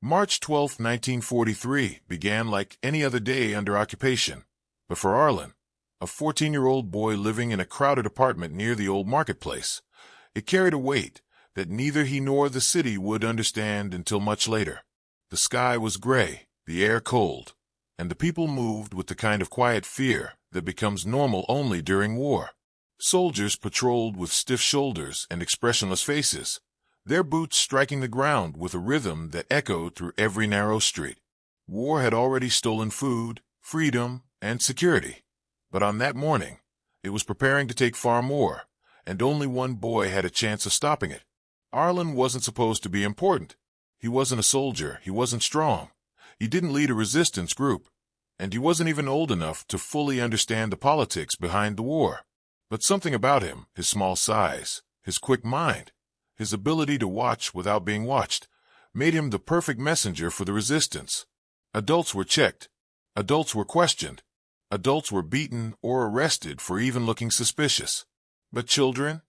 March 12, 1943 began like any other day under occupation, but for Arlen, a 14-year-old boy living in a crowded apartment near the old marketplace, it carried a weight that neither he nor the city would understand until much later. The sky was gray, the air cold, and the people moved with the kind of quiet fear that becomes normal only during war. Soldiers patrolled with stiff shoulders and expressionless faces, their boots striking the ground with a rhythm that echoed through every narrow street. War had already stolen food, freedom, and security, but on that morning, it was preparing to take far more, and only one boy had a chance of stopping it. Arlen wasn't supposed to be important. He wasn't a soldier, he wasn't strong, he didn't lead a resistance group, and he wasn't even old enough to fully understand the politics behind the war. But something about him, his small size, his quick mind, his ability to watch without being watched, made him the perfect messenger for the resistance. Adults were checked. Adults were questioned. Adults were beaten or arrested for even looking suspicious. But children?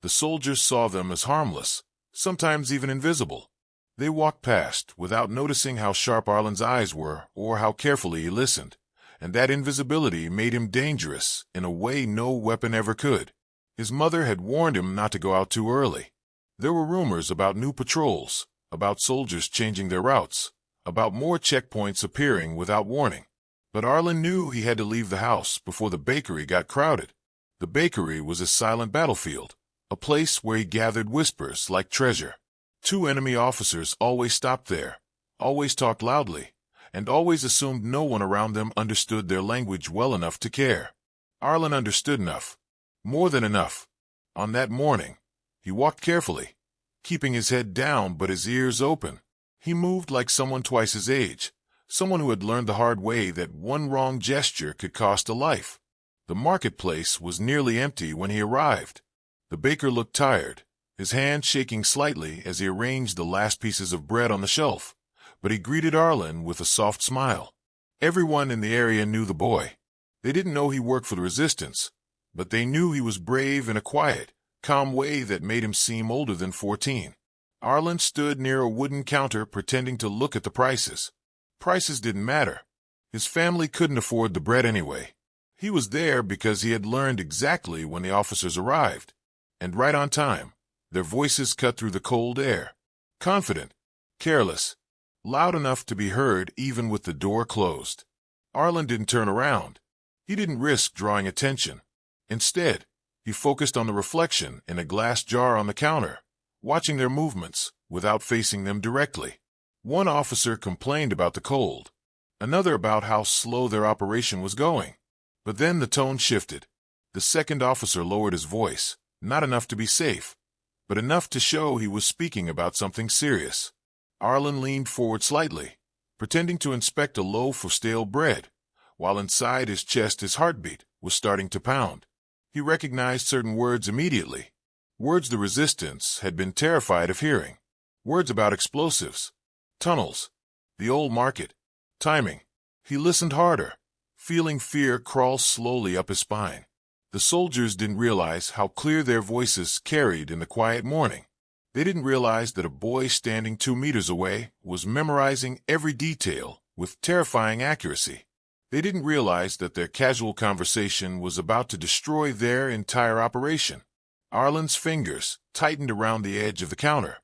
The soldiers saw them as harmless, sometimes even invisible. They walked past without noticing how sharp Arlen's eyes were or how carefully he listened, and that invisibility made him dangerous in a way no weapon ever could. His mother had warned him not to go out too early. There were rumors about new patrols, about soldiers changing their routes, about more checkpoints appearing without warning. But Arlen knew he had to leave the house before the bakery got crowded. The bakery was a silent battlefield, a place where he gathered whispers like treasure. 2 enemy officers always stopped there, always talked loudly, and always assumed no one around them understood their language well enough to care. Arlen understood enough, more than enough. On that morning, he walked carefully, keeping his head down but his ears open. He moved like someone twice his age, someone who had learned the hard way that one wrong gesture could cost a life. The marketplace was nearly empty when he arrived. The baker looked tired, his hand shaking slightly as he arranged the last pieces of bread on the shelf, but he greeted Arlen with a soft smile. Everyone in the area knew the boy. They didn't know he worked for the resistance, but they knew he was brave in a quiet, calm way that made him seem older than 14. Arlen stood near a wooden counter pretending to look at the prices. Prices didn't matter. His family couldn't afford the bread anyway. He was there because he had learned exactly when the officers arrived, and right on time. Their voices cut through the cold air. Confident, careless, loud enough to be heard even with the door closed. Arlen didn't turn around. He didn't risk drawing attention. Instead, he focused on the reflection in a glass jar on the counter, watching their movements without facing them directly. One officer complained about the cold, another about how slow their operation was going. But then the tone shifted. The second officer lowered his voice, not enough to be safe, but enough to show he was speaking about something serious. Arlen leaned forward slightly, pretending to inspect a loaf of stale bread, while inside his chest his heartbeat was starting to pound. He recognized certain words immediately, words the resistance had been terrified of hearing, words about explosives, tunnels, the old market, timing. He listened harder, feeling fear crawl slowly up his spine. The soldiers didn't realize how clear their voices carried in the quiet morning. They didn't realize that a boy standing 2 meters away was memorizing every detail with terrifying accuracy. They didn't realize that their casual conversation was about to destroy their entire operation. Arlen's fingers tightened around the edge of the counter.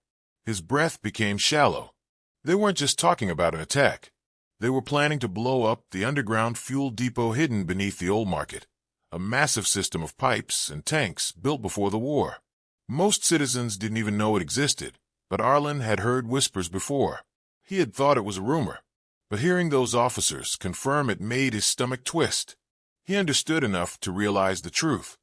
His breath became shallow. They weren't just talking about an attack. They were planning to blow up the underground fuel depot hidden beneath the old market, a massive system of pipes and tanks built before the war. Most citizens didn't even know it existed, but Arlen had heard whispers before. He had thought it was a rumor, but hearing those officers confirm it made his stomach twist. He understood enough to realize the truth.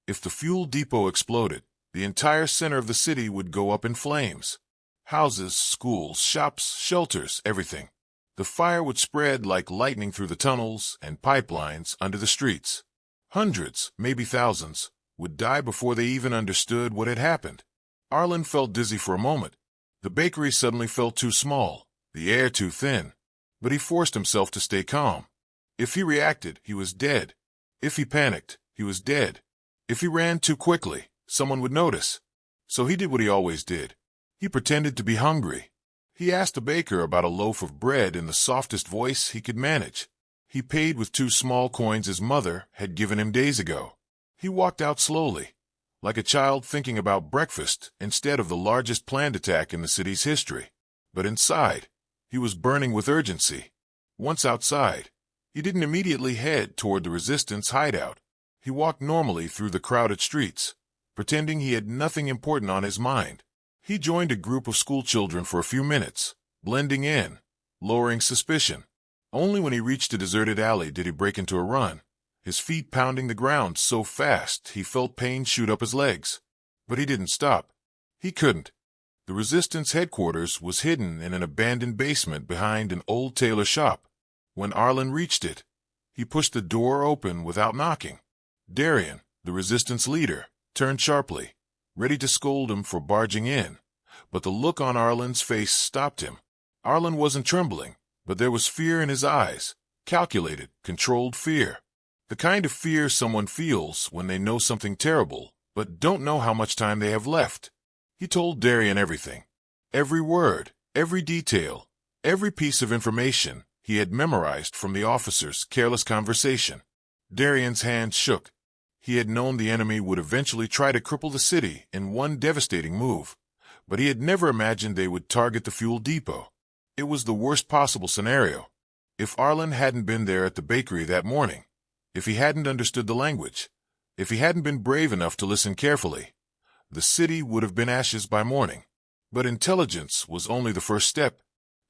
If the fuel depot exploded, the entire center of the city would go up in flames. Houses, schools, shops, shelters, everything. The fire would spread like lightning through the tunnels and pipelines under the streets. Hundreds, maybe thousands, would die before they even understood what had happened. Arlen felt dizzy for a moment. The bakery suddenly felt too small, the air too thin. But he forced himself to stay calm. If he reacted, he was dead. If he panicked, he was dead. If he ran too quickly, someone would notice. So he did what he always did. He pretended to be hungry. He asked the baker about a loaf of bread in the softest voice he could manage. He paid with 2 small coins his mother had given him days ago. He walked out slowly, like a child thinking about breakfast instead of the largest planned attack in the city's history. But inside, he was burning with urgency. Once outside, he didn't immediately head toward the resistance hideout. He walked normally through the crowded streets, pretending he had nothing important on his mind. He joined a group of school children for a few minutes, blending in, lowering suspicion. Only when he reached a deserted alley did he break into a run, his feet pounding the ground so fast he felt pain shoot up his legs. But he didn't stop. He couldn't. The resistance headquarters was hidden in an abandoned basement behind an old tailor shop. When Arlen reached it, he pushed the door open without knocking. Darian, the resistance leader, turned sharply, ready to scold him for barging in, but the look on Arlen's face stopped him. Arlen wasn't trembling, but there was fear in his eyes, calculated, controlled fear. The kind of fear someone feels when they know something terrible, but don't know how much time they have left. He told Darian everything. Every word, every detail, every piece of information he had memorized from the officer's careless conversation. Darian's hands shook. He had known the enemy would eventually try to cripple the city in one devastating move, but he had never imagined they would target the fuel depot. It was the worst possible scenario. If Arlen hadn't been there at the bakery that morning, if he hadn't understood the language, if he hadn't been brave enough to listen carefully, the city would have been ashes by morning. But intelligence was only the first step.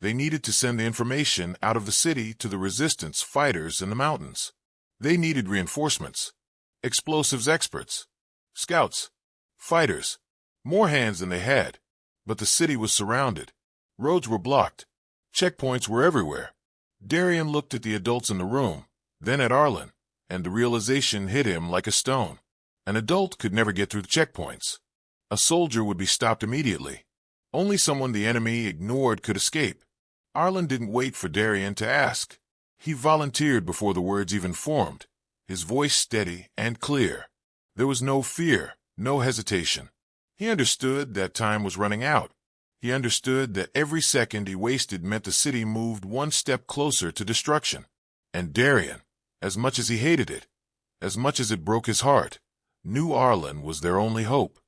They needed to send the information out of the city to the resistance fighters in the mountains. They needed reinforcements, explosives experts, scouts, fighters, more hands than they had. But the city was surrounded. Roads were blocked. Checkpoints were everywhere. Darian looked at the adults in the room, then at Arlen, and the realization hit him like a stone. An adult could never get through the checkpoints. A soldier would be stopped immediately. Only someone the enemy ignored could escape. Arlen didn't wait for Darian to ask. He volunteered before the words even formed, his voice steady and clear. There was no fear, no hesitation. He understood that time was running out. He understood that every second he wasted meant the city moved one step closer to destruction. And Darian, as much as he hated it, as much as it broke his heart, knew Arlen was their only hope.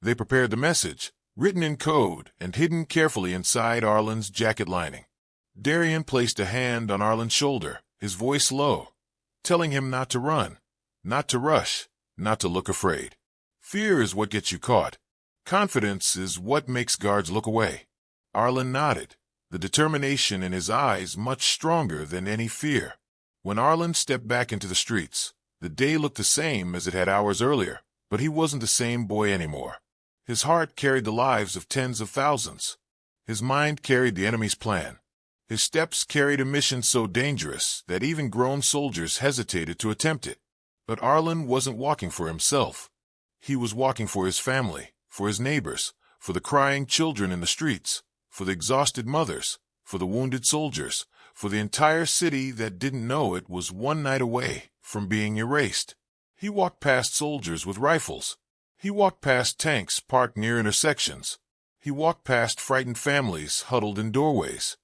They prepared the message, written in code and hidden carefully inside Arlen's jacket lining. Darian placed a hand on Arlen's shoulder, his voice low, telling him not to run, not to rush, not to look afraid. Fear is what gets you caught. Confidence is what makes guards look away. Arlen nodded, the determination in his eyes much stronger than any fear. When Arlen stepped back into the streets, the day looked the same as it had hours earlier, but he wasn't the same boy anymore. His heart carried the lives of tens of thousands. His mind carried the enemy's plan. His steps carried a mission so dangerous that even grown soldiers hesitated to attempt it. But Arlen wasn't walking for himself. He was walking for his family, for his neighbors, for the crying children in the streets, for the exhausted mothers, for the wounded soldiers, for the entire city that didn't know it was one night away from being erased. He walked past soldiers with rifles. He walked past tanks parked near intersections. He walked past frightened families huddled in doorways.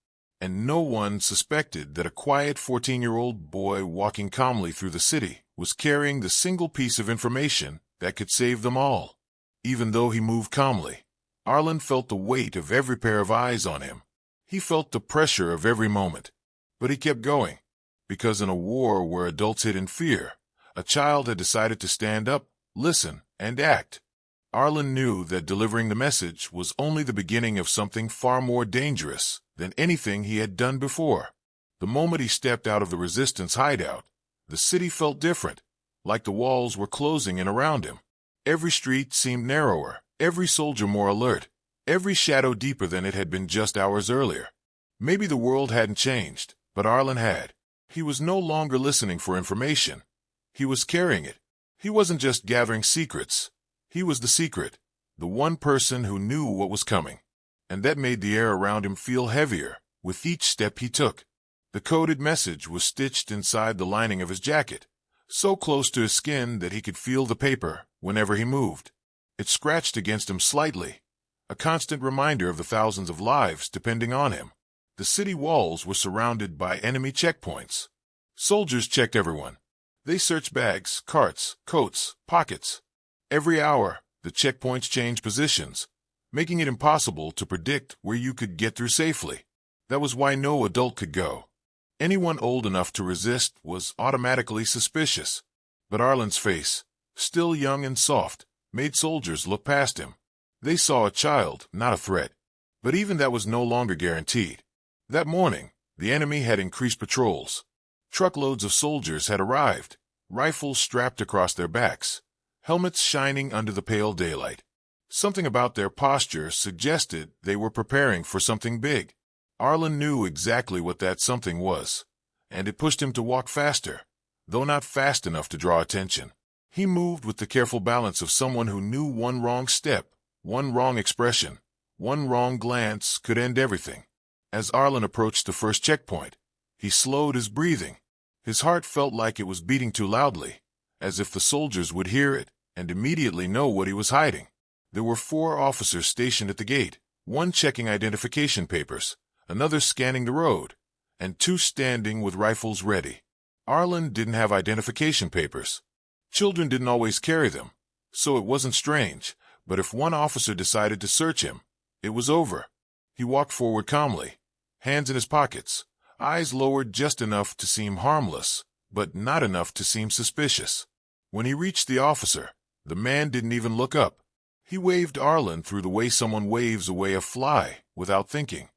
And no one suspected that a quiet 14-year-old boy walking calmly through the city was carrying the single piece of information that could save them all. Even though he moved calmly, Arlen felt the weight of every pair of eyes on him. He felt the pressure of every moment. But he kept going, because in a war where adults hid in fear, a child had decided to stand up, listen, and act. Arlen knew that delivering the message was only the beginning of something far more dangerous than anything he had done before. The moment he stepped out of the resistance hideout, the city felt different, like the walls were closing in around him. Every street seemed narrower, every soldier more alert, every shadow deeper than it had been just hours earlier. Maybe the world hadn't changed, but Arlen had. He was no longer listening for information. He was carrying it. He wasn't just gathering secrets. He was the secret, the one person who knew what was coming. And that made the air around him feel heavier with each step he took. The coded message was stitched inside the lining of his jacket, so close to his skin that he could feel the paper whenever he moved. It scratched against him slightly, a constant reminder of the thousands of lives depending on him. The city walls were surrounded by enemy checkpoints. Soldiers checked everyone. They searched bags, carts, coats, pockets. Every hour, the checkpoints changed positions, making it impossible to predict where you could get through safely. That was why no adult could go. Anyone old enough to resist was automatically suspicious. But Arlen's face, still young and soft, made soldiers look past him. They saw a child, not a threat. But even that was no longer guaranteed. That morning, the enemy had increased patrols. Truckloads of soldiers had arrived, rifles strapped across their backs, helmets shining under the pale daylight. Something about their posture suggested they were preparing for something big. Arlen knew exactly what that something was, and it pushed him to walk faster, though not fast enough to draw attention. He moved with the careful balance of someone who knew one wrong step, one wrong expression, one wrong glance could end everything. As Arlen approached the first checkpoint, he slowed his breathing. His heart felt like it was beating too loudly, as if the soldiers would hear it and immediately know what he was hiding. There were 4 officers stationed at the gate, one checking identification papers, another scanning the road, and 2 standing with rifles ready. Arlen didn't have identification papers. Children didn't always carry them, so it wasn't strange, but if one officer decided to search him, it was over. He walked forward calmly, hands in his pockets, eyes lowered just enough to seem harmless, but not enough to seem suspicious. When he reached the officer, the man didn't even look up. He waved Arlen through the way someone waves away a fly, without thinking.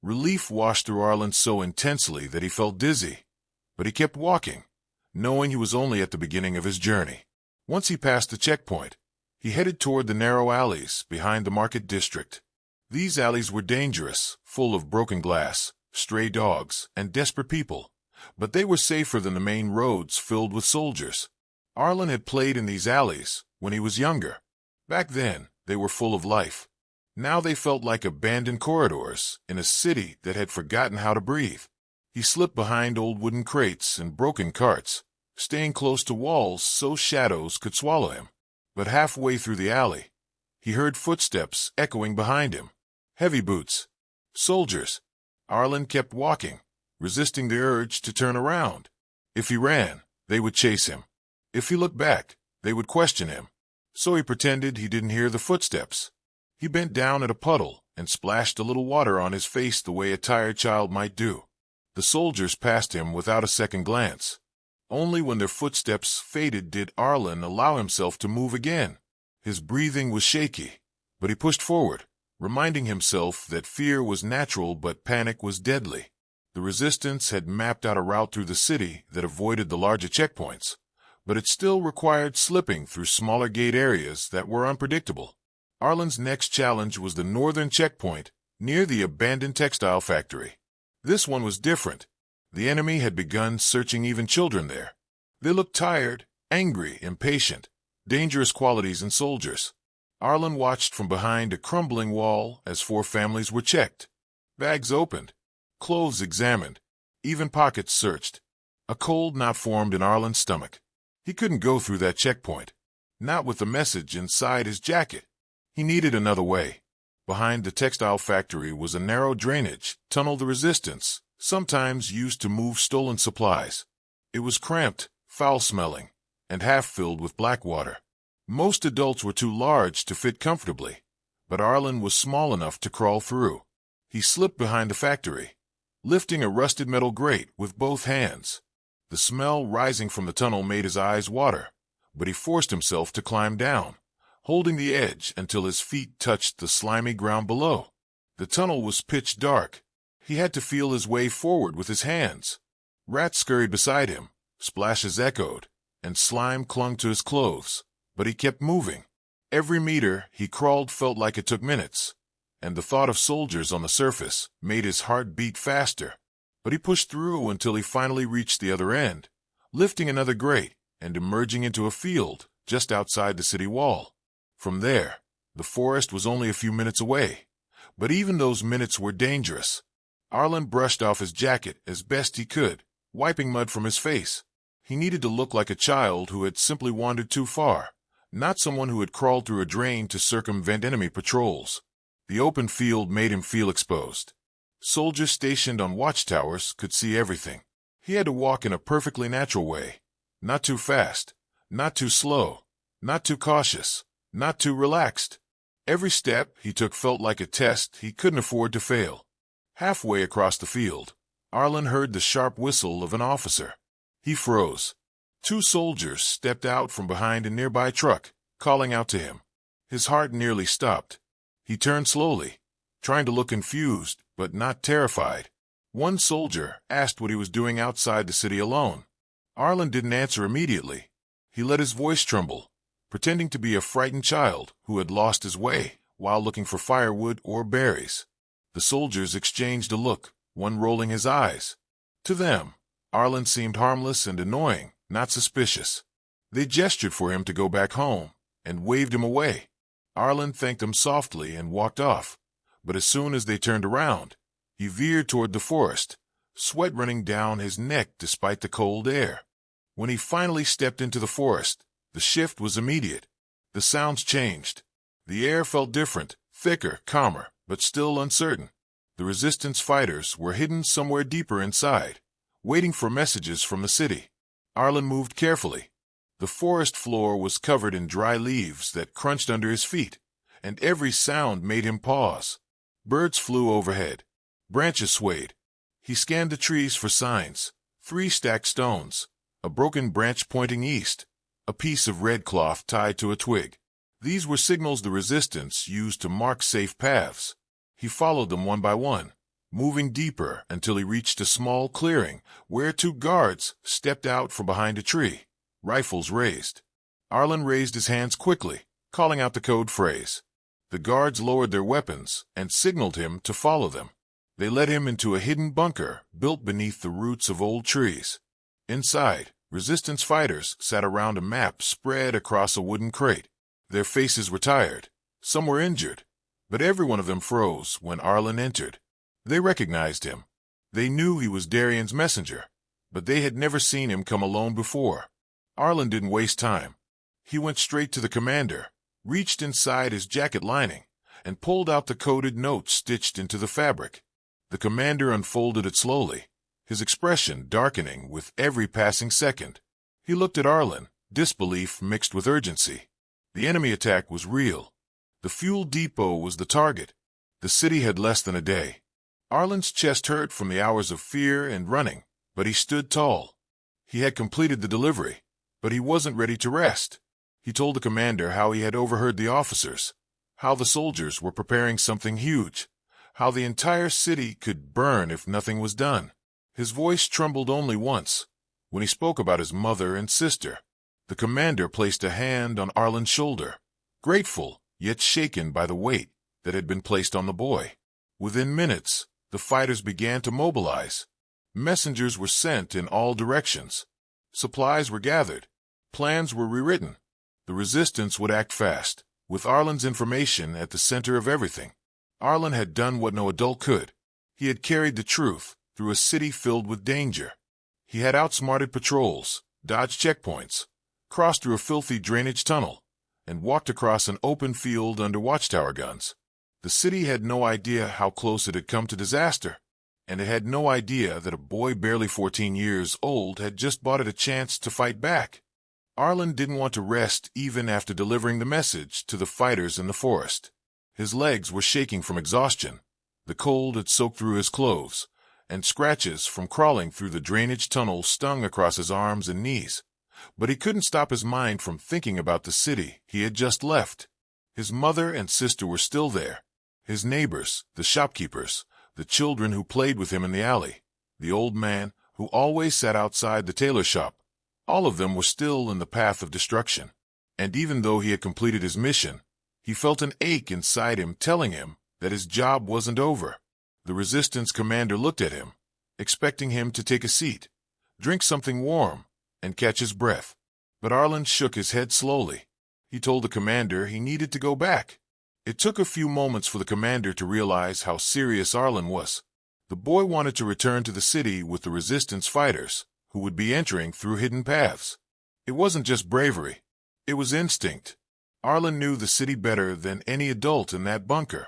Relief washed through Arlen so intensely that he felt dizzy, but he kept walking, knowing he was only at the beginning of his journey. Once he passed the checkpoint, he headed toward the narrow alleys behind the market district. These alleys were dangerous, full of broken glass, stray dogs, and desperate people, but they were safer than the main roads filled with soldiers. Arlen had played in these alleys when he was younger. Back then, they were full of life. Now they felt like abandoned corridors in a city that had forgotten how to breathe. He slipped behind old wooden crates and broken carts, staying close to walls so shadows could swallow him. But halfway through the alley, he heard footsteps echoing behind him. Heavy boots. Soldiers. Arlen kept walking, resisting the urge to turn around. If he ran, they would chase him. If he looked back, they would question him. So he pretended he didn't hear the footsteps. He bent down at a puddle and splashed a little water on his face the way a tired child might do. The soldiers passed him without a second glance. Only when their footsteps faded did Arlen allow himself to move again. His breathing was shaky, but he pushed forward, reminding himself that fear was natural but panic was deadly. The resistance had mapped out a route through the city that avoided the larger checkpoints, but it still required slipping through smaller gate areas that were unpredictable. Arlen's next challenge was the northern checkpoint, near the abandoned textile factory. This one was different. The enemy had begun searching even children there. They looked tired, angry, impatient, dangerous qualities in soldiers. Arlen watched from behind a crumbling wall as 4 families were checked. Bags opened, clothes examined, even pockets searched. A cold knot formed in Arlen's stomach. He couldn't go through that checkpoint, not with the message inside his jacket. He needed another way. Behind the textile factory was a narrow drainage, tunnel the resistance, sometimes used to move stolen supplies. It was cramped, foul-smelling, and half-filled with black water. Most adults were too large to fit comfortably, but Arlen was small enough to crawl through. He slipped behind the factory, lifting a rusted metal grate with both hands. The smell rising from the tunnel made his eyes water, but he forced himself to climb down, holding the edge until his feet touched the slimy ground below. The tunnel was pitch dark. He had to feel his way forward with his hands. Rats scurried beside him, splashes echoed, and slime clung to his clothes, but he kept moving. Every meter he crawled felt like it took minutes, and the thought of soldiers on the surface made his heart beat faster. But he pushed through until he finally reached the other end, lifting another grate and emerging into a field just outside the city wall. From there, the forest was only a few minutes away, but even those minutes were dangerous. Arlen brushed off his jacket as best he could, wiping mud from his face. He needed to look like a child who had simply wandered too far, not someone who had crawled through a drain to circumvent enemy patrols. The open field made him feel exposed. Soldiers stationed on watchtowers could see everything. He had to walk in a perfectly natural way. Not too fast, not too slow, not too cautious, not too relaxed. Every step he took felt like a test he couldn't afford to fail. Halfway across the field, Arlen heard the sharp whistle of an officer. He froze. 2 soldiers stepped out from behind a nearby truck, calling out to him. His heart nearly stopped. He turned slowly, trying to look confused but not terrified. One soldier asked what he was doing outside the city alone. Arlen didn't answer immediately. He let his voice tremble, pretending to be a frightened child who had lost his way while looking for firewood or berries. The soldiers exchanged a look, one rolling his eyes. To them, Arlen seemed harmless and annoying, not suspicious. They gestured for him to go back home and waved him away. Arlen thanked them softly and walked off, but as soon as they turned around, he veered toward the forest, sweat running down his neck despite the cold air. When he finally stepped into the forest, the shift was immediate. The sounds changed. The air felt different, thicker, calmer, but still uncertain. The resistance fighters were hidden somewhere deeper inside, waiting for messages from the city. Arlen moved carefully. The forest floor was covered in dry leaves that crunched under his feet, and every sound made him pause. Birds flew overhead. Branches swayed. He scanned the trees for signs. 3 stacked stones, a broken branch pointing east, a piece of red cloth tied to a twig. These were signals the resistance used to mark safe paths. He followed them one by one, moving deeper until he reached a small clearing where 2 guards stepped out from behind a tree, rifles raised. Arlen raised his hands quickly, calling out the code phrase. The guards lowered their weapons and signaled him to follow them. They led him into a hidden bunker built beneath the roots of old trees. Inside, resistance fighters sat around a map spread across a wooden crate. Their faces were tired. Some were injured, but every one of them froze when Arlen entered. They recognized him. They knew he was Darian's messenger, but they had never seen him come alone before. Arlen didn't waste time. He went straight to the commander, reached inside his jacket lining, and pulled out the coded note stitched into the fabric. The commander unfolded it slowly, his expression darkening with every passing second. He looked at Arlen, disbelief mixed with urgency. The enemy attack was real. The fuel depot was the target. The city had less than a day. Arlen's chest hurt from the hours of fear and running, but he stood tall. He had completed the delivery, but he wasn't ready to rest. He told the commander how he had overheard the officers, how the soldiers were preparing something huge, how the entire city could burn if nothing was done. His voice trembled only once, when he spoke about his mother and sister. The commander placed a hand on Arlen's shoulder, grateful yet shaken by the weight that had been placed on the boy. Within minutes, the fighters began to mobilize. Messengers were sent in all directions. Supplies were gathered. Plans were rewritten. The resistance would act fast, with Arlen's information at the center of everything. Arlen had done what no adult could. He had carried the truth through a city filled with danger. He had outsmarted patrols, dodged checkpoints, crossed through a filthy drainage tunnel, and walked across an open field under watchtower guns. The city had no idea how close it had come to disaster, and it had no idea that a boy barely 14 years old had just bought it a chance to fight back. Arlen didn't want to rest even after delivering the message to the fighters in the forest. His legs were shaking from exhaustion. The cold had soaked through his clothes, and scratches from crawling through the drainage tunnel stung across his arms and knees. But he couldn't stop his mind from thinking about the city he had just left. His mother and sister were still there. His neighbors, the shopkeepers, the children who played with him in the alley, the old man who always sat outside the tailor shop. All of them were still in the path of destruction. And even though he had completed his mission, he felt an ache inside him telling him that his job wasn't over. The resistance commander looked at him, expecting him to take a seat, drink something warm, and catch his breath. But Arlen shook his head slowly. He told the commander he needed to go back. It took a few moments for the commander to realize how serious Arlen was. The boy wanted to return to the city with the resistance fighters, who would be entering through hidden paths. It wasn't just bravery. It was instinct. Arlen knew the city better than any adult in that bunker.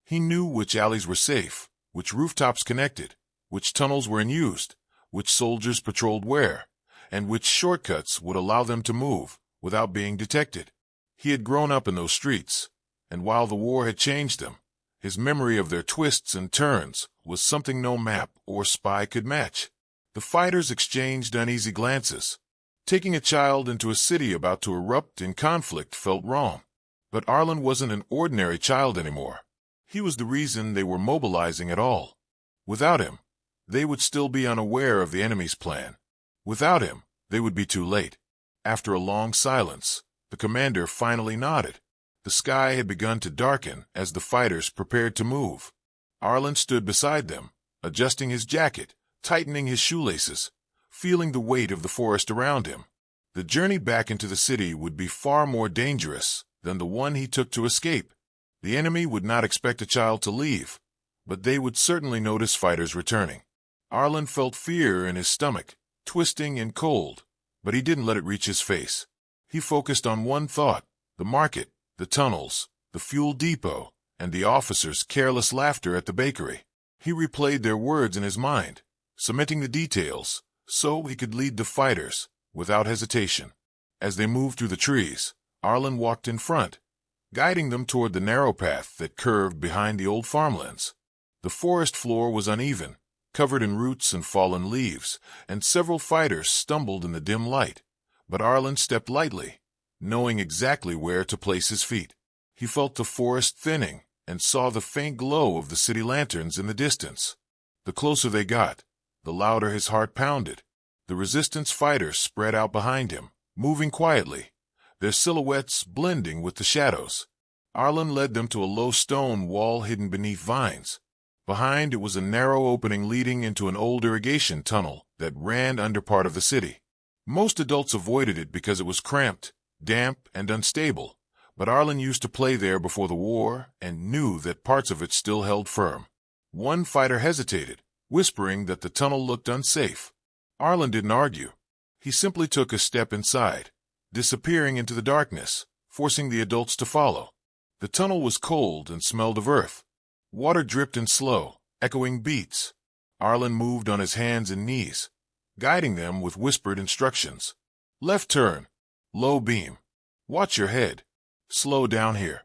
He knew which alleys were safe, which rooftops connected, which tunnels were unused, which soldiers patrolled where, and which shortcuts would allow them to move without being detected. He had grown up in those streets, and while the war had changed him, his memory of their twists and turns was something no map or spy could match. The fighters exchanged uneasy glances. Taking a child into a city about to erupt in conflict felt wrong. But Arlen wasn't an ordinary child anymore. He was the reason they were mobilizing at all. Without him, they would still be unaware of the enemy's plan. Without him, they would be too late. After a long silence, the commander finally nodded. The sky had begun to darken as the fighters prepared to move. Arlen stood beside them, adjusting his jacket, tightening his shoelaces, feeling the weight of the forest around him. The journey back into the city would be far more dangerous than the one he took to escape. The enemy would not expect a child to leave, but they would certainly notice fighters returning. Arlen felt fear in his stomach, twisting and cold, but he didn't let it reach his face. He focused on one thought: the market, the tunnels, the fuel depot, and the officers' careless laughter at the bakery. He replayed their words in his mind, cementing the details, so he could lead the fighters without hesitation. As they moved through the trees, Arlen walked in front, guiding them toward the narrow path that curved behind the old farmlands. The forest floor was uneven, covered in roots and fallen leaves, and several fighters stumbled in the dim light. But Arlen stepped lightly, knowing exactly where to place his feet. He felt the forest thinning and saw the faint glow of the city lanterns in the distance. The closer they got, the louder his heart pounded. The resistance fighters spread out behind him, moving quietly, their silhouettes blending with the shadows. Arlen led them to a low stone wall hidden beneath vines. Behind it was a narrow opening leading into an old irrigation tunnel that ran under part of the city. Most adults avoided it because it was cramped, damp, and unstable, but Arlen used to play there before the war and knew that parts of it still held firm. One fighter hesitated, whispering that the tunnel looked unsafe. Arlen didn't argue. He simply took a step inside, disappearing into the darkness, forcing the adults to follow. The tunnel was cold and smelled of earth. Water dripped in slow, echoing beats. Arlen moved on his hands and knees, guiding them with whispered instructions. Left turn. Low beam. Watch your head. Slow down here.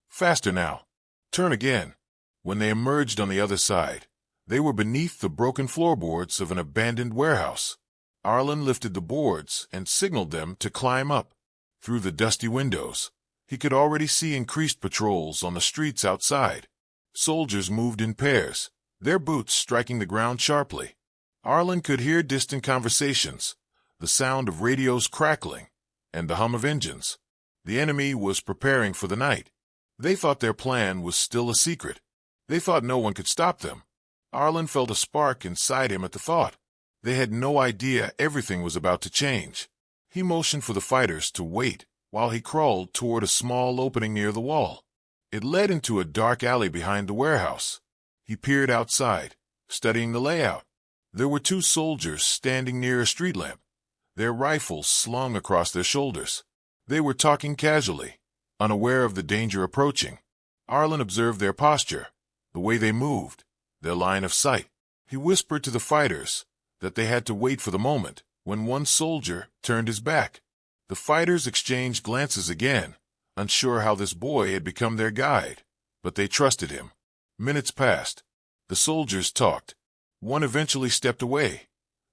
Faster now. Turn again. When they emerged on the other side, they were beneath the broken floorboards of an abandoned warehouse. Arlen lifted the boards and signaled them to climb up. Through the dusty windows, he could already see increased patrols on the streets outside. Soldiers moved in pairs, their boots striking the ground sharply. Arlen could hear distant conversations, the sound of radios crackling, and the hum of engines. The enemy was preparing for the night. They thought their plan was still a secret. They thought no one could stop them. Arlen felt a spark inside him at the thought. They had no idea everything was about to change. He motioned for the fighters to wait while he crawled toward a small opening near the wall. It led into a dark alley behind the warehouse. He peered outside, studying the layout. There were two soldiers standing near a street lamp, their rifles slung across their shoulders. They were talking casually, unaware of the danger approaching. Arlen observed their posture, the way they moved, their line of sight. He whispered to the fighters that they had to wait for the moment when one soldier turned his back. The fighters exchanged glances again, unsure how this boy had become their guide, but they trusted him. Minutes passed. The soldiers talked. One eventually stepped away,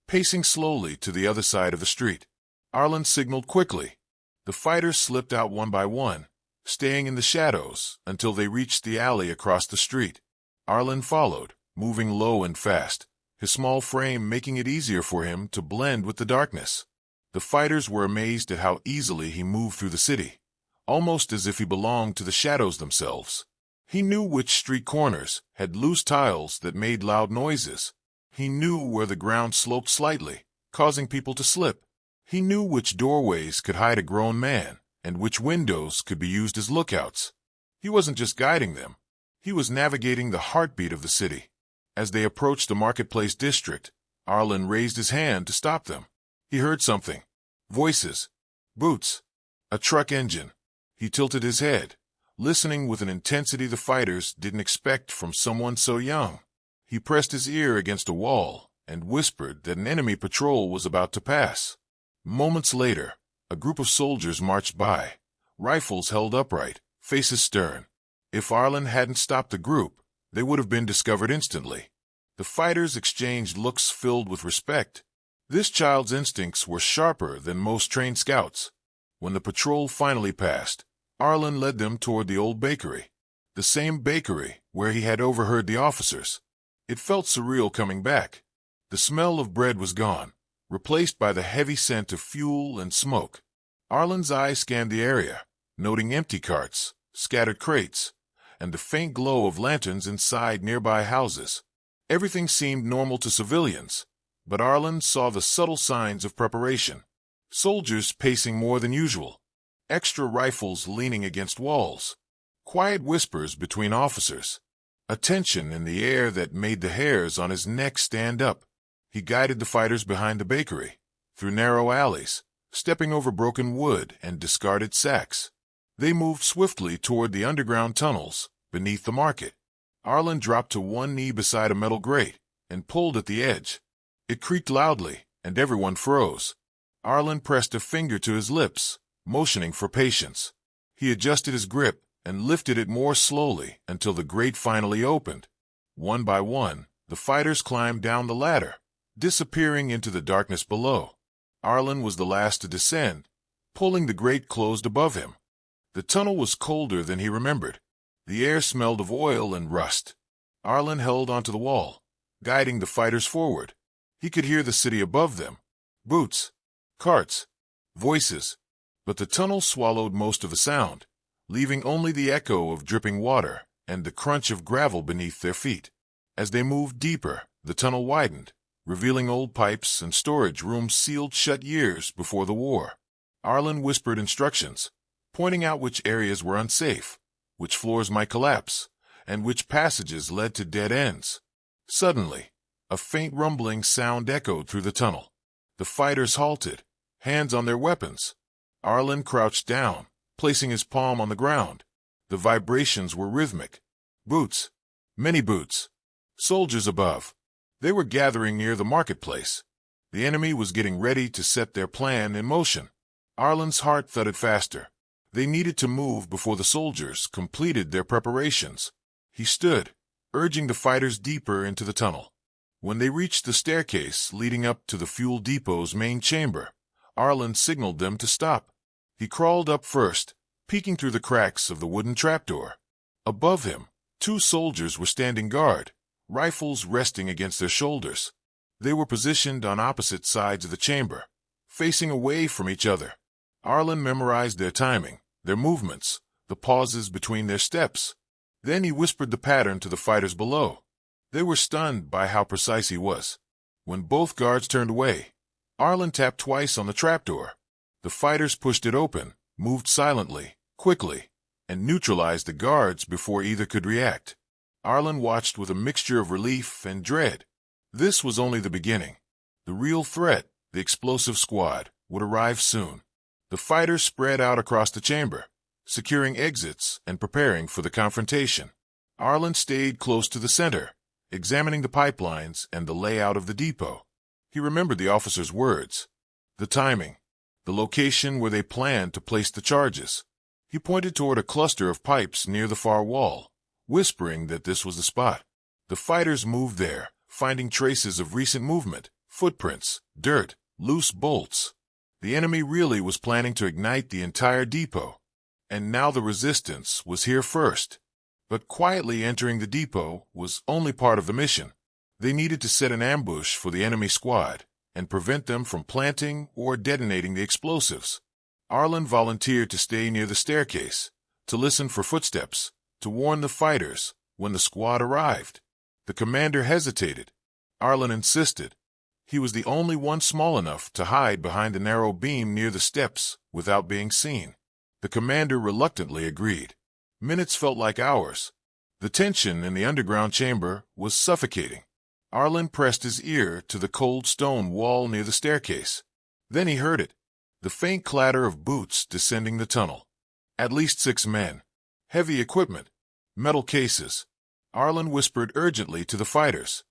pacing slowly to the other side of the street. Arlen signaled quickly. The fighters slipped out one by one, staying in the shadows until they reached the alley across the street. Arlen followed, moving low and fast, his small frame making it easier for him to blend with the darkness. The fighters were amazed at how easily he moved through the city, almost as if he belonged to the shadows themselves. He knew which street corners had loose tiles that made loud noises. He knew where the ground sloped slightly, causing people to slip. He knew which doorways could hide a grown man and which windows could be used as lookouts. He wasn't just guiding them. He was navigating the heartbeat of the city. As they approached the marketplace district, Arlen raised his hand to stop them. He heard something. Voices. Boots. A truck engine. He tilted his head, listening with an intensity the fighters didn't expect from someone so young. He pressed his ear against a wall and whispered that an enemy patrol was about to pass. Moments later, a group of soldiers marched by, rifles held upright, faces stern. If Arlen hadn't stopped the group, they would have been discovered instantly. The fighters exchanged looks filled with respect. This child's instincts were sharper than most trained scouts. When the patrol finally passed, Arlen led them toward the old bakery, the same bakery where he had overheard the officers. It felt surreal coming back. The smell of bread was gone, replaced by the heavy scent of fuel and smoke. Arlen's eyes scanned the area, noting empty carts, scattered crates, and the faint glow of lanterns inside nearby houses. Everything seemed normal to civilians, but Arlen saw the subtle signs of preparation. Soldiers pacing more than usual, extra rifles leaning against walls, quiet whispers between officers, a tension in the air that made the hairs on his neck stand up. He guided the fighters behind the bakery, through narrow alleys, stepping over broken wood and discarded sacks. They moved swiftly toward the underground tunnels beneath the market. Arlen dropped to one knee beside a metal grate and pulled at the edge. It creaked loudly, and everyone froze. Arlen pressed a finger to his lips, motioning for patience. He adjusted his grip and lifted it more slowly until the grate finally opened. One by one, the fighters climbed down the ladder, disappearing into the darkness below. Arlen was the last to descend, pulling the grate closed above him. The tunnel was colder than he remembered. The air smelled of oil and rust. Arlen held onto the wall, guiding the fighters forward. He could hear the city above them. Boots, carts, voices. But the tunnel swallowed most of the sound, leaving only the echo of dripping water and the crunch of gravel beneath their feet. As they moved deeper, the tunnel widened, revealing old pipes and storage rooms sealed shut years before the war. Arlen whispered instructions, pointing out which areas were unsafe, which floors might collapse, and which passages led to dead ends. Suddenly, a faint rumbling sound echoed through the tunnel. The fighters halted, hands on their weapons. Arlen crouched down, placing his palm on the ground. The vibrations were rhythmic. Boots. Many boots. Soldiers above. They were gathering near the marketplace. The enemy was getting ready to set their plan in motion. Arlen's heart thudded faster. They needed to move before the soldiers completed their preparations. He stood, urging the fighters deeper into the tunnel. When they reached the staircase leading up to the fuel depot's main chamber, Arlen signaled them to stop. He crawled up first, peeking through the cracks of the wooden trapdoor. Above him, two soldiers were standing guard, rifles resting against their shoulders. They were positioned on opposite sides of the chamber, facing away from each other. Arlen memorized their timing, their movements, the pauses between their steps. Then he whispered the pattern to the fighters below. They were stunned by how precise he was. When both guards turned away, Arlen tapped twice on the trapdoor. The fighters pushed it open, moved silently, quickly, and neutralized the guards before either could react. Arlen watched with a mixture of relief and dread. This was only the beginning. The real threat, the explosive squad, would arrive soon. The fighters spread out across the chamber, securing exits and preparing for the confrontation. Arlen stayed close to the center, examining the pipelines and the layout of the depot. He remembered the officer's words, the timing, the location where they planned to place the charges. He pointed toward a cluster of pipes near the far wall, whispering that this was the spot. The fighters moved there, finding traces of recent movement, footprints, dirt, loose bolts. The enemy really was planning to ignite the entire depot. And now the resistance was here first. But quietly entering the depot was only part of the mission. They needed to set an ambush for the enemy squad and prevent them from planting or detonating the explosives. Arlen volunteered to stay near the staircase, to listen for footsteps, to warn the fighters when the squad arrived. The commander hesitated. Arlen insisted. He was the only one small enough to hide behind the narrow beam near the steps without being seen. The commander reluctantly agreed. Minutes felt like hours. The tension in the underground chamber was suffocating. Arlen pressed his ear to the cold stone wall near the staircase. Then he heard it, the faint clatter of boots descending the tunnel. At least 6 men. heavy equipment, metal cases. Arlen whispered urgently to the fighters.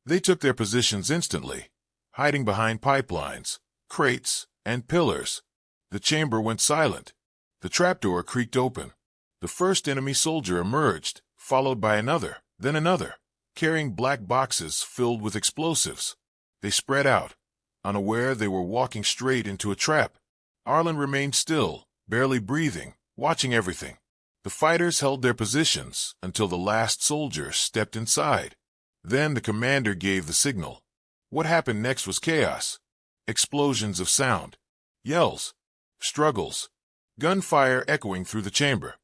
They took their positions instantly, hiding behind pipelines, crates, and pillars. The chamber went silent. The trapdoor creaked open. The first enemy soldier emerged, followed by another, then another, carrying black boxes filled with explosives. They spread out, unaware they were walking straight into a trap. Arlen remained still, barely breathing, watching everything. The fighters held their positions until the last soldier stepped inside. Then the commander gave the signal. What happened next was chaos. Explosions of sound, yells, struggles, gunfire echoing through the chamber.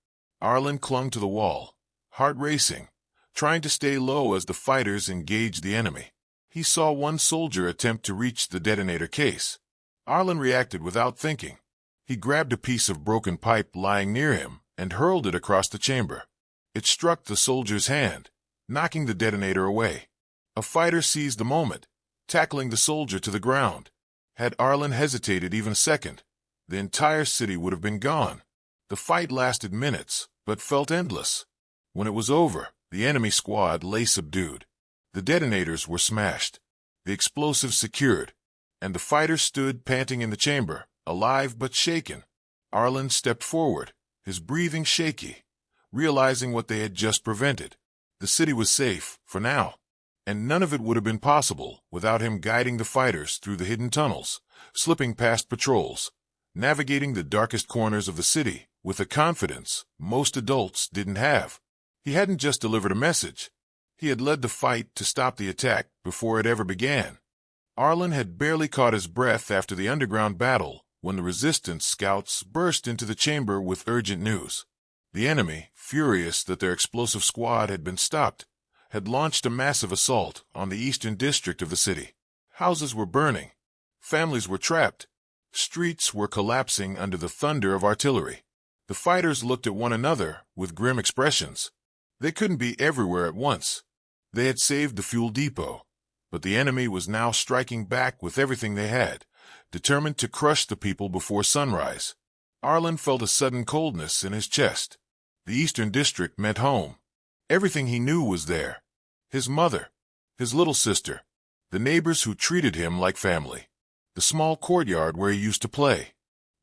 Arlen clung to the wall, heart racing, trying to stay low as the fighters engaged the enemy. He saw one soldier attempt to reach the detonator case. Arlen reacted without thinking. He grabbed a piece of broken pipe lying near him and hurled it across the chamber. It struck the soldier's hand, knocking the detonator away. A fighter seized the moment, tackling the soldier to the ground. Had Arlen hesitated even a second, the entire city would have been gone. The fight lasted minutes, but felt endless. When it was over, the enemy squad lay subdued. The detonators were smashed, the explosives secured, and the fighters stood panting in the chamber, alive but shaken. Arlen stepped forward, his breathing shaky, realizing what they had just prevented. The city was safe, for now, and none of it would have been possible without him guiding the fighters through the hidden tunnels, slipping past patrols, navigating the darkest corners of the city with a confidence most adults didn't have. He hadn't just delivered a message. He had led the fight to stop the attack before it ever began. Arlen had barely caught his breath after the underground battle when the resistance scouts burst into the chamber with urgent news. The enemy, furious that their explosive squad had been stopped, had launched a massive assault on the eastern district of the city. Houses were burning. Families were trapped. Streets were collapsing under the thunder of artillery. The fighters looked at one another with grim expressions. They couldn't be everywhere at once. They had saved the fuel depot, but the enemy was now striking back with everything they had, determined to crush the people before sunrise. Arlen felt a sudden coldness in his chest. The Eastern District meant home. Everything he knew was there. His mother, his little sister, the neighbors who treated him like family, the small courtyard where he used to play.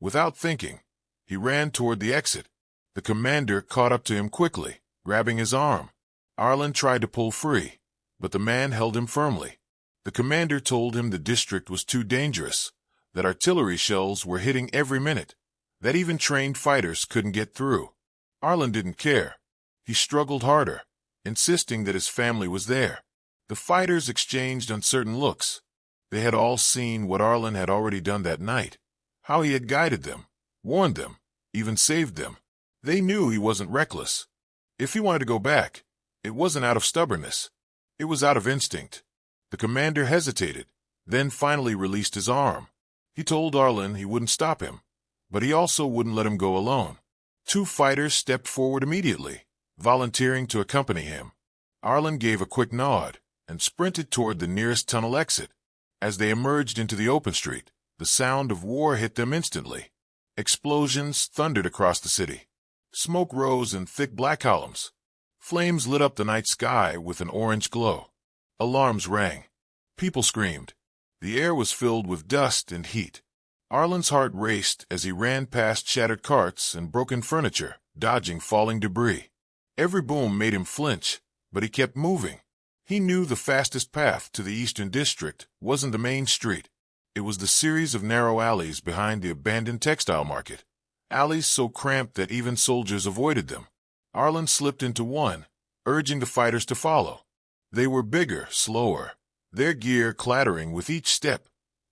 Without thinking, he ran toward the exit. The commander caught up to him quickly, grabbing his arm. Arlen tried to pull free, but the man held him firmly. The commander told him the district was too dangerous, that artillery shells were hitting every minute, that even trained fighters couldn't get through. Arlen didn't care. He struggled harder, insisting that his family was there. The fighters exchanged uncertain looks. They had all seen what Arlen had already done that night, how he had guided them, warned them, even saved them. They knew he wasn't reckless. If he wanted to go back, it wasn't out of stubbornness. It was out of instinct. The commander hesitated, then finally released his arm. He told Arlen he wouldn't stop him, but he also wouldn't let him go alone. 2 fighters stepped forward immediately, volunteering to accompany him. Arlen gave a quick nod and sprinted toward the nearest tunnel exit. As they emerged into the open street, the sound of war hit them instantly. Explosions thundered across the city. Smoke rose in thick black columns. Flames lit up the night sky with an orange glow. Alarms rang. People screamed. The air was filled with dust and heat. Arlen's heart raced as he ran past shattered carts and broken furniture, dodging falling debris. Every boom made him flinch, but he kept moving. He knew the fastest path to the Eastern District wasn't the main street. It was the series of narrow alleys behind the abandoned textile market. Alleys so cramped that even soldiers avoided them. Arlen slipped into one, urging the fighters to follow. They were bigger, slower, their gear clattering with each step,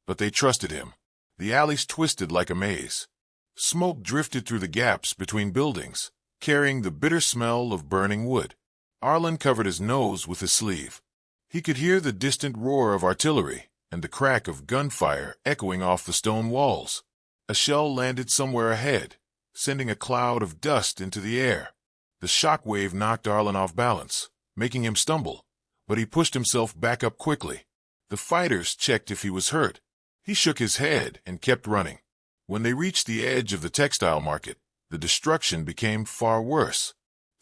but they trusted him. The alleys twisted like a maze. Smoke drifted through the gaps between buildings, carrying the bitter smell of burning wood. Arlen covered his nose with his sleeve. He could hear the distant roar of artillery and the crack of gunfire echoing off the stone walls. A shell landed somewhere ahead, sending a cloud of dust into the air. The shock wave knocked Arlen off balance, making him stumble, but he pushed himself back up quickly. The fighters checked if he was hurt. He shook his head and kept running. When they reached the edge of the textile market, the destruction became far worse.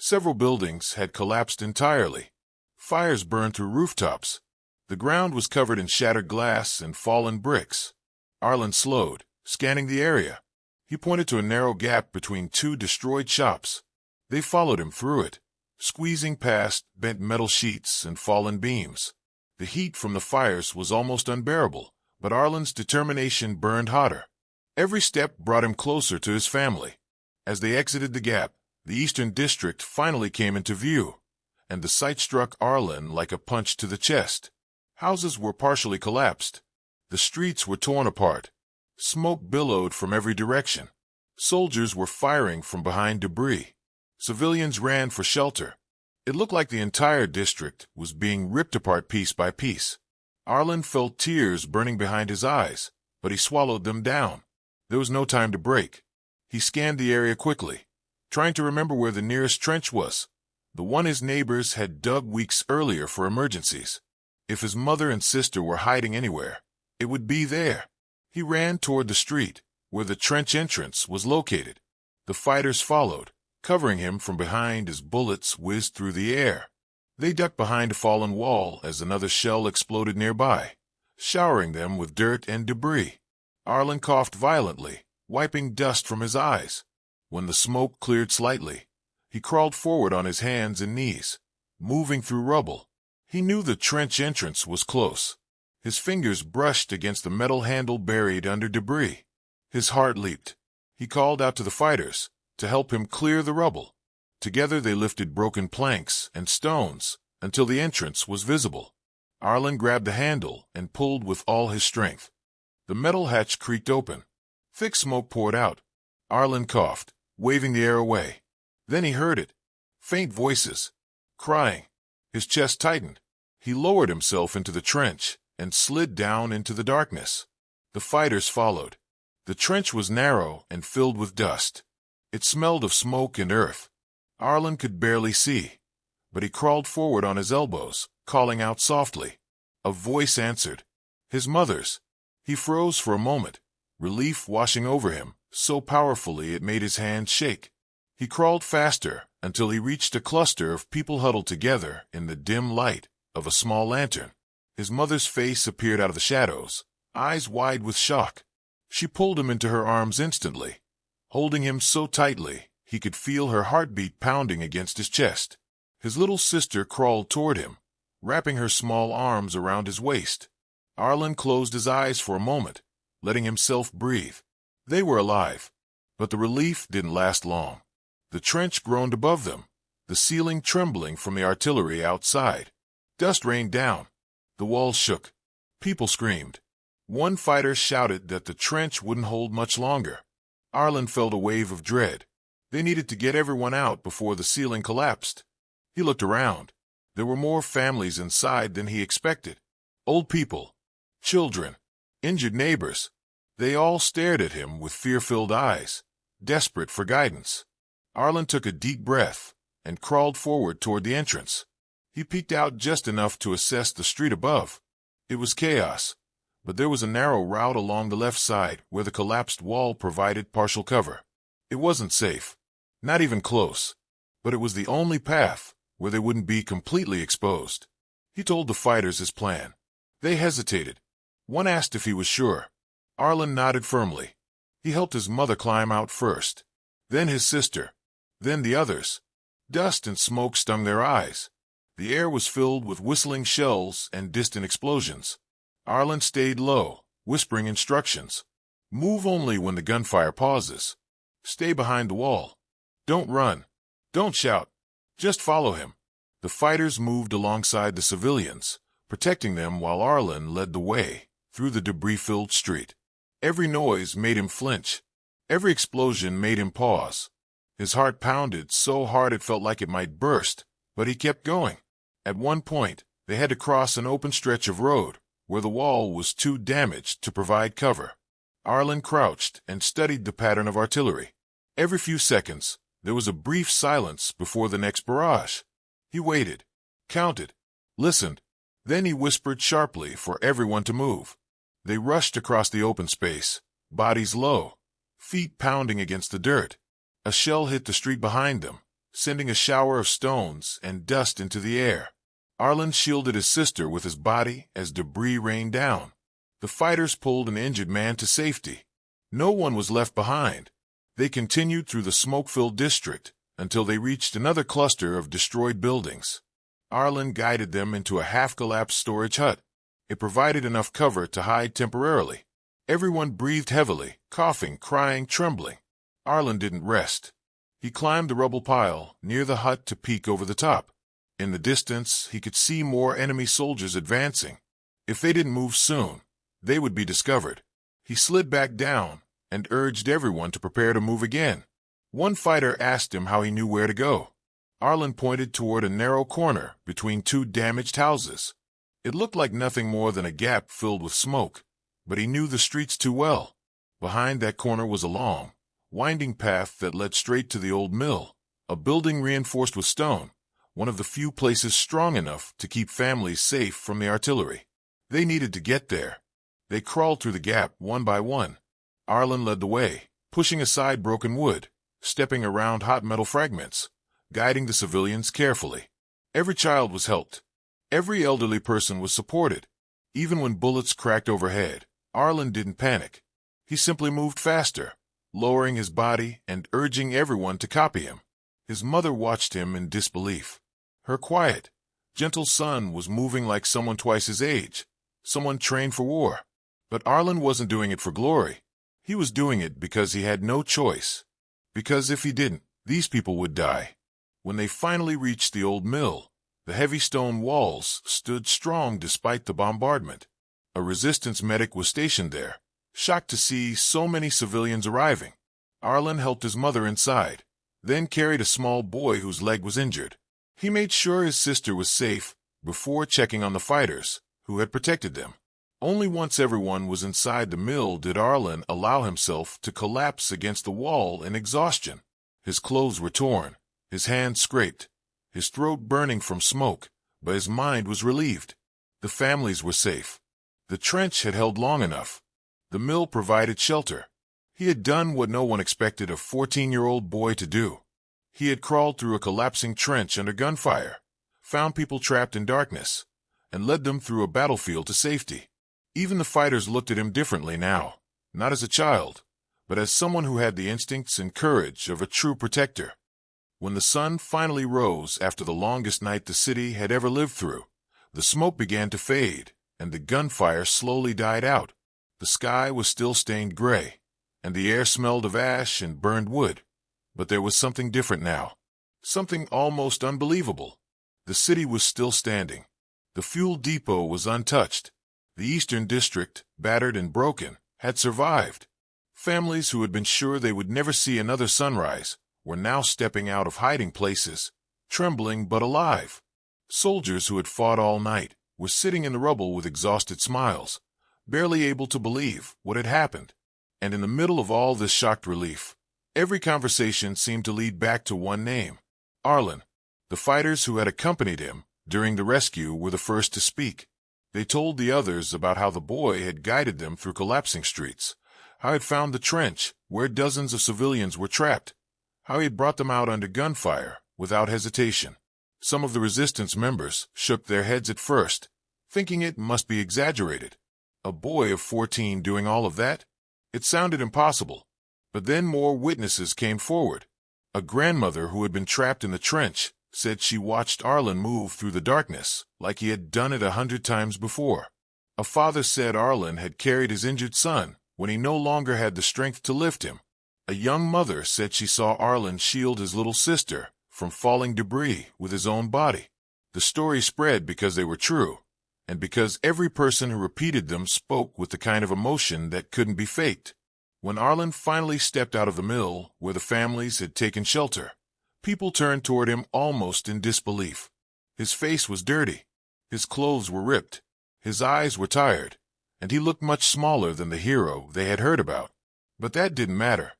Several buildings had collapsed entirely. Fires burned through rooftops. The ground was covered in shattered glass and fallen bricks. Arlen slowed, scanning the area. He pointed to a narrow gap between two destroyed shops. They followed him through it, squeezing past bent metal sheets and fallen beams. The heat from the fires was almost unbearable, but Arlen's determination burned hotter. Every step brought him closer to his family. As they exited the gap, the Eastern District finally came into view, and the sight struck Arlen like a punch to the chest. Houses were partially collapsed. The streets were torn apart. Smoke billowed from every direction. Soldiers were firing from behind debris. Civilians ran for shelter. It looked like the entire district was being ripped apart piece by piece. Arlen felt tears burning behind his eyes, but he swallowed them down. There was no time to break. He scanned the area quickly, trying to remember where the nearest trench was, the one his neighbors had dug weeks earlier for emergencies. If his mother and sister were hiding anywhere, it would be there. He ran toward the street, where the trench entrance was located. The fighters followed, covering him from behind as bullets whizzed through the air. They ducked behind a fallen wall as another shell exploded nearby, showering them with dirt and debris. Arlen coughed violently, wiping dust from his eyes. When the smoke cleared slightly, he crawled forward on his hands and knees, moving through rubble. He knew the trench entrance was close. His fingers brushed against the metal handle buried under debris. His heart leaped. He called out to the fighters to help him clear the rubble. Together they lifted broken planks and stones until the entrance was visible. Arlen grabbed the handle and pulled with all his strength. The metal hatch creaked open. Thick smoke poured out. Arlen coughed, waving the air away. Then he heard it. Faint voices. Crying. His chest tightened. He lowered himself into the trench and slid down into the darkness. The fighters followed. The trench was narrow and filled with dust. It smelled of smoke and earth. Arlen could barely see, but he crawled forward on his elbows, calling out softly. A voice answered. His mother's. He froze for a moment, relief washing over him, so powerfully it made his hands shake. He crawled faster until he reached a cluster of people huddled together in the dim light of a small lantern. His mother's face appeared out of the shadows, eyes wide with shock. She pulled him into her arms instantly, holding him so tightly he could feel her heartbeat pounding against his chest. His little sister crawled toward him, wrapping her small arms around his waist. Arlen closed his eyes for a moment, letting himself breathe. They were alive, but the relief didn't last long. The trench groaned above them, the ceiling trembling from the artillery outside. Dust rained down. The walls shook. People screamed. One fighter shouted that the trench wouldn't hold much longer. Arlen felt a wave of dread. They needed to get everyone out before the ceiling collapsed. He looked around. There were more families inside than he expected. Old people, children, injured neighbors. They all stared at him with fear-filled eyes, desperate for guidance. Arlen took a deep breath and crawled forward toward the entrance. He peeked out just enough to assess the street above. It was chaos, but there was a narrow route along the left side where the collapsed wall provided partial cover. It wasn't safe, not even close, but it was the only path where they wouldn't be completely exposed. He told the fighters his plan. They hesitated. One asked if he was sure. Arlen nodded firmly. He helped his mother climb out first, then his sister, then the others. Dust and smoke stung their eyes. The air was filled with whistling shells and distant explosions. Arlen stayed low, whispering instructions. Move only when the gunfire pauses. Stay behind the wall. Don't run. Don't shout. Just follow him. The fighters moved alongside the civilians, protecting them while Arlen led the way through the debris-filled street. Every noise made him flinch. Every explosion made him pause. His heart pounded so hard it felt like it might burst, but he kept going. At one point, they had to cross an open stretch of road where the wall was too damaged to provide cover. Arlen crouched and studied the pattern of artillery. Every few seconds, there was a brief silence before the next barrage. He waited, counted, listened. Then he whispered sharply for everyone to move. They rushed across the open space, bodies low, feet pounding against the dirt. A shell hit the street behind them, sending a shower of stones and dust into the air. Arlen shielded his sister with his body as debris rained down. The fighters pulled an injured man to safety. No one was left behind. They continued through the smoke-filled district until they reached another cluster of destroyed buildings. Arlen guided them into a half-collapsed storage hut. It provided enough cover to hide temporarily. Everyone breathed heavily, coughing, crying, trembling. Arlen didn't rest. He climbed the rubble pile near the hut to peek over the top. In the distance, he could see more enemy soldiers advancing. If they didn't move soon, they would be discovered. He slid back down and urged everyone to prepare to move again. One fighter asked him how he knew where to go. Arlen pointed toward a narrow corner between two damaged houses. It looked like nothing more than a gap filled with smoke, but he knew the streets too well. Behind that corner was a long, winding path that led straight to the old mill, a building reinforced with stone, one of the few places strong enough to keep families safe from the artillery. They needed to get there. They crawled through the gap one by one. Arlen led the way, pushing aside broken wood, stepping around hot metal fragments, guiding the civilians carefully. Every child was helped. Every elderly person was supported. Even when bullets cracked overhead, Arlen didn't panic. He simply moved faster, lowering his body and urging everyone to copy him. His mother watched him in disbelief. Her quiet, gentle son was moving like someone twice his age, someone trained for war. But Arlen wasn't doing it for glory. He was doing it because he had no choice. Because if he didn't, these people would die. When they finally reached the old mill, the heavy stone walls stood strong despite the bombardment. A resistance medic was stationed there, shocked to see so many civilians arriving. Arlen helped his mother inside, then carried a small boy whose leg was injured. He made sure his sister was safe before checking on the fighters, who had protected them. Only once everyone was inside the mill did Arlen allow himself to collapse against the wall in exhaustion. His clothes were torn, his hands scraped, his throat burning from smoke, but his mind was relieved. The families were safe. The trench had held long enough. The mill provided shelter. He had done what no one expected a 14-year-old boy to do. He had crawled through a collapsing trench under gunfire, found people trapped in darkness, and led them through a battlefield to safety. Even the fighters looked at him differently now, not as a child, but as someone who had the instincts and courage of a true protector. When the sun finally rose after the longest night the city had ever lived through, the smoke began to fade, and the gunfire slowly died out. The sky was still stained gray, and the air smelled of ash and burned wood. But there was something different now, something almost unbelievable. The city was still standing. The fuel depot was untouched. The Eastern District, battered and broken, had survived. Families who had been sure they would never see another sunrise were now stepping out of hiding places, trembling but alive. Soldiers who had fought all night were sitting in the rubble with exhausted smiles, barely able to believe what had happened. And in the middle of all this shocked relief, every conversation seemed to lead back to one name: Arlen. The fighters who had accompanied him during the rescue were the first to speak. They told the others about how the boy had guided them through collapsing streets, how he had found the trench where dozens of civilians were trapped, how he had brought them out under gunfire without hesitation. Some of the resistance members shook their heads at first, thinking it must be exaggerated. A boy of 14 doing all of that? It sounded impossible. But then more witnesses came forward. A grandmother who had been trapped in the trench said she watched Arlen move through the darkness like he had done it 100 times before. A father said Arlen had carried his injured son when he no longer had the strength to lift him. A young mother said she saw Arlen shield his little sister from falling debris with his own body. The story spread because they were true, and because every person who repeated them spoke with the kind of emotion that couldn't be faked. When Arlen finally stepped out of the mill where the families had taken shelter, people turned toward him almost in disbelief. His face was dirty, his clothes were ripped, his eyes were tired, and he looked much smaller than the hero they had heard about. But that didn't matter.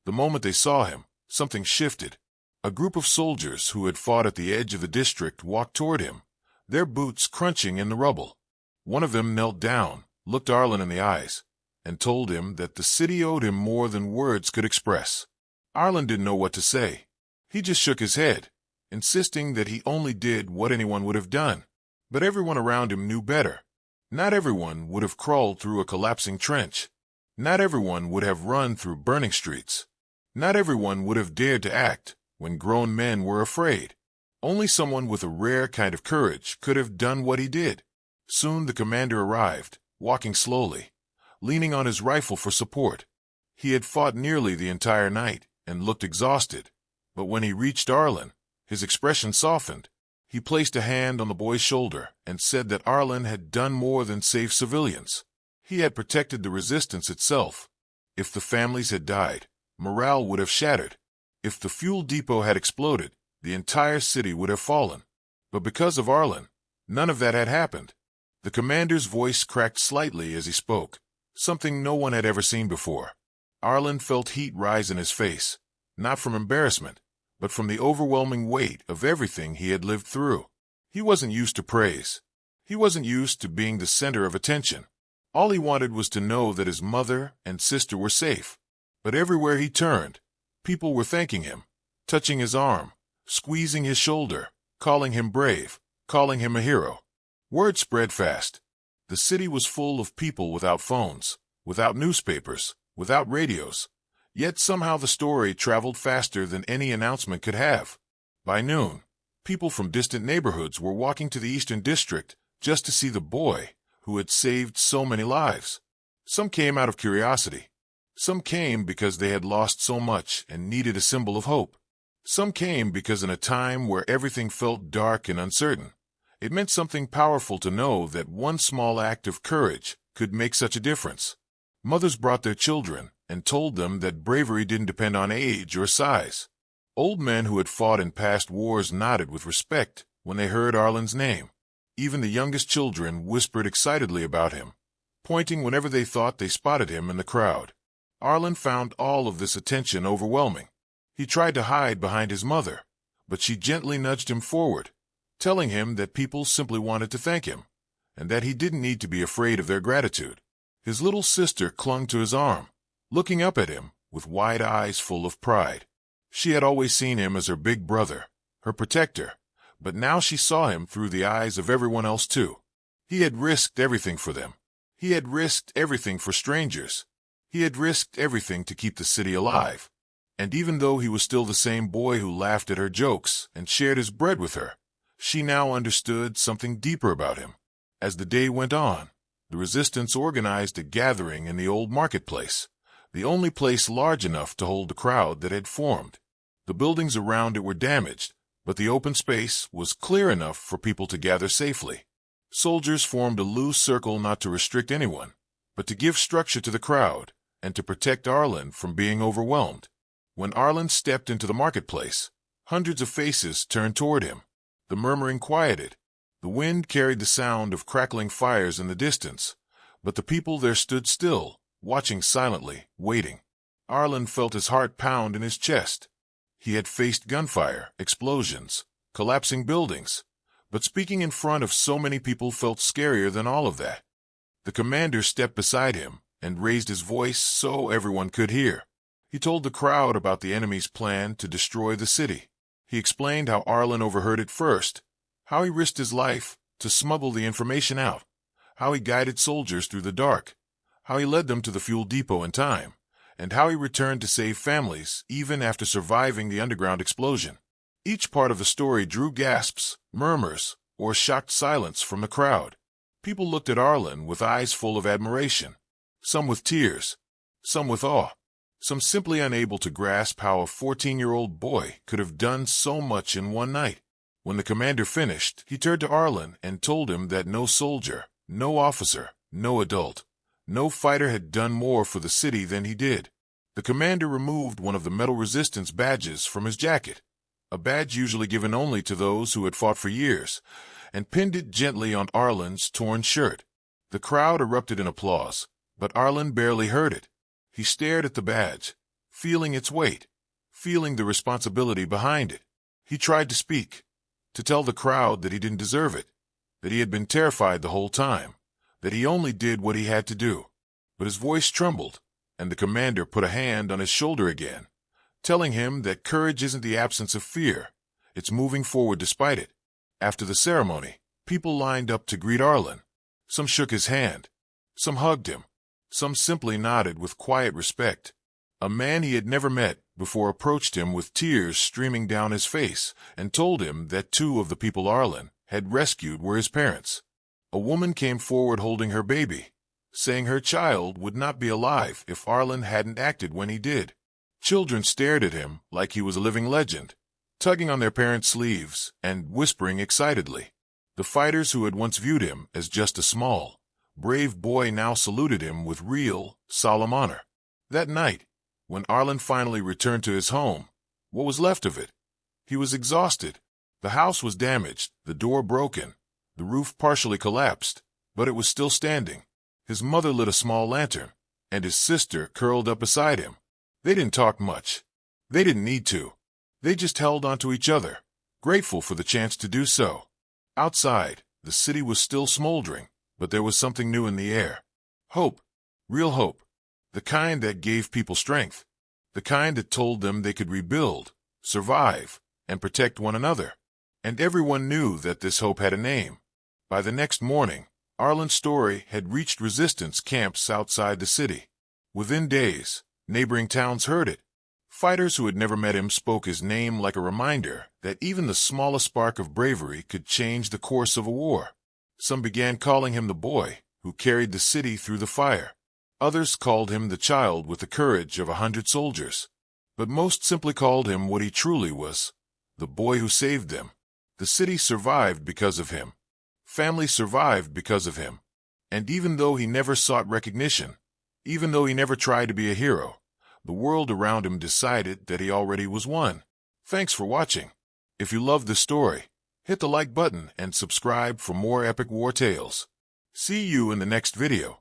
The moment they saw him, something shifted. A group of soldiers who had fought at the edge of the district walked toward him, their boots crunching in the rubble. One of them knelt down, looked Arlen in the eyes, and told him that the city owed him more than words could express. Arlen didn't know what to say. He just shook his head, insisting that he only did what anyone would have done. But everyone around him knew better. Not everyone would have crawled through a collapsing trench. Not everyone would have run through burning streets. Not everyone would have dared to act when grown men were afraid. Only someone with a rare kind of courage could have done what he did. Soon the commander arrived, walking slowly, leaning on his rifle for support. He had fought nearly the entire night and looked exhausted, but when he reached Arlen, his expression softened. He placed a hand on the boy's shoulder and said that Arlen had done more than save civilians. He had protected the resistance itself. If the families had died, morale would have shattered. If the fuel depot had exploded, the entire city would have fallen. But because of Arlen, none of that had happened. The commander's voice cracked slightly as he spoke, something no one had ever seen before. Arlen felt heat rise in his face, not from embarrassment, but from the overwhelming weight of everything he had lived through. He wasn't used to praise. He wasn't used to being the center of attention. All he wanted was to know that his mother and sister were safe. But everywhere he turned, people were thanking him, touching his arm, squeezing his shoulder, calling him brave, calling him a hero. Word spread fast. The city was full of people without phones, without newspapers, without radios. Yet somehow the story traveled faster than any announcement could have. By noon, people from distant neighborhoods were walking to the Eastern District just to see the boy who had saved so many lives. Some came out of curiosity. Some came because they had lost so much and needed a symbol of hope. Some came because in a time where everything felt dark and uncertain, it meant something powerful to know that one small act of courage could make such a difference. Mothers brought their children and told them that bravery didn't depend on age or size. Old men who had fought in past wars nodded with respect when they heard Arlen's name. Even the youngest children whispered excitedly about him, pointing whenever they thought they spotted him in the crowd. Arlen found all of this attention overwhelming. He tried to hide behind his mother, but she gently nudged him forward, telling him that people simply wanted to thank him, and that he didn't need to be afraid of their gratitude. His little sister clung to his arm, looking up at him with wide eyes full of pride. She had always seen him as her big brother, her protector, but now she saw him through the eyes of everyone else too. He had risked everything for them. He had risked everything for strangers. He had risked everything to keep the city alive. And even though he was still the same boy who laughed at her jokes and shared his bread with her, she now understood something deeper about him. As the day went on, the resistance organized a gathering in the old marketplace, the only place large enough to hold the crowd that had formed. The buildings around it were damaged, but the open space was clear enough for people to gather safely. Soldiers formed a loose circle not to restrict anyone, but to give structure to the crowd and to protect Arlen from being overwhelmed. When Arlen stepped into the marketplace, hundreds of faces turned toward him. The murmuring quieted. The wind carried the sound of crackling fires in the distance, but the people there stood still, watching silently, waiting. Arlen felt his heart pound in his chest. He had faced gunfire, explosions, collapsing buildings, but speaking in front of so many people felt scarier than all of that. The commander stepped beside him and raised his voice so everyone could hear. He told the crowd about the enemy's plan to destroy the city. He explained how Arlen overheard it first, how he risked his life to smuggle the information out, how he guided soldiers through the dark, how he led them to the fuel depot in time, and how he returned to save families even after surviving the underground explosion. Each part of the story drew gasps, murmurs, or shocked silence from the crowd. People looked at Arlen with eyes full of admiration, some with tears, some with awe, some simply unable to grasp how a 14-year-old boy could have done so much in one night. When the commander finished, he turned to Arlen and told him that no soldier, no officer, no adult, no fighter had done more for the city than he did. The commander removed one of the metal resistance badges from his jacket, a badge usually given only to those who had fought for years, and pinned it gently on Arlen's torn shirt. The crowd erupted in applause, but Arlen barely heard it. He stared at the badge, feeling its weight, feeling the responsibility behind it. He tried to speak, to tell the crowd that he didn't deserve it, that he had been terrified the whole time, that he only did what he had to do. But his voice trembled, and the commander put a hand on his shoulder again, telling him that courage isn't the absence of fear, it's moving forward despite it. After the ceremony, people lined up to greet Arlen. Some shook his hand. Some hugged him. Some simply nodded with quiet respect. A man he had never met before approached him with tears streaming down his face and told him that 2 of the people Arlen had rescued were his parents. A woman came forward holding her baby, saying her child would not be alive if Arlen hadn't acted when he did. Children stared at him like he was a living legend, tugging on their parents' sleeves and whispering excitedly. The fighters who had once viewed him as just a small, brave boy now saluted him with real, solemn honor. That night, when Arlen finally returned to his home, what was left of it? He was exhausted. The house was damaged, the door broken, the roof partially collapsed, but it was still standing. His mother lit a small lantern, and his sister curled up beside him. They didn't talk much. They didn't need to. They just held onto each other, grateful for the chance to do so. Outside, the city was still smoldering, but there was something new in the air. Hope. Real hope. The kind that gave people strength. The kind that told them they could rebuild, survive, and protect one another. And everyone knew that this hope had a name. By the next morning, Arlen's story had reached resistance camps outside the city. Within days, neighboring towns heard it. Fighters who had never met him spoke his name like a reminder that even the smallest spark of bravery could change the course of a war. Some began calling him the boy who carried the city through the fire. Others called him the child with the courage of 100 soldiers. But most simply called him what he truly was, the boy who saved them. The city survived because of him. Family survived because of him. And even though he never sought recognition, even though he never tried to be a hero, the world around him decided that he already was one. Thanks for watching. If you loved this story, hit the like button and subscribe for more epic war tales. See you in the next video.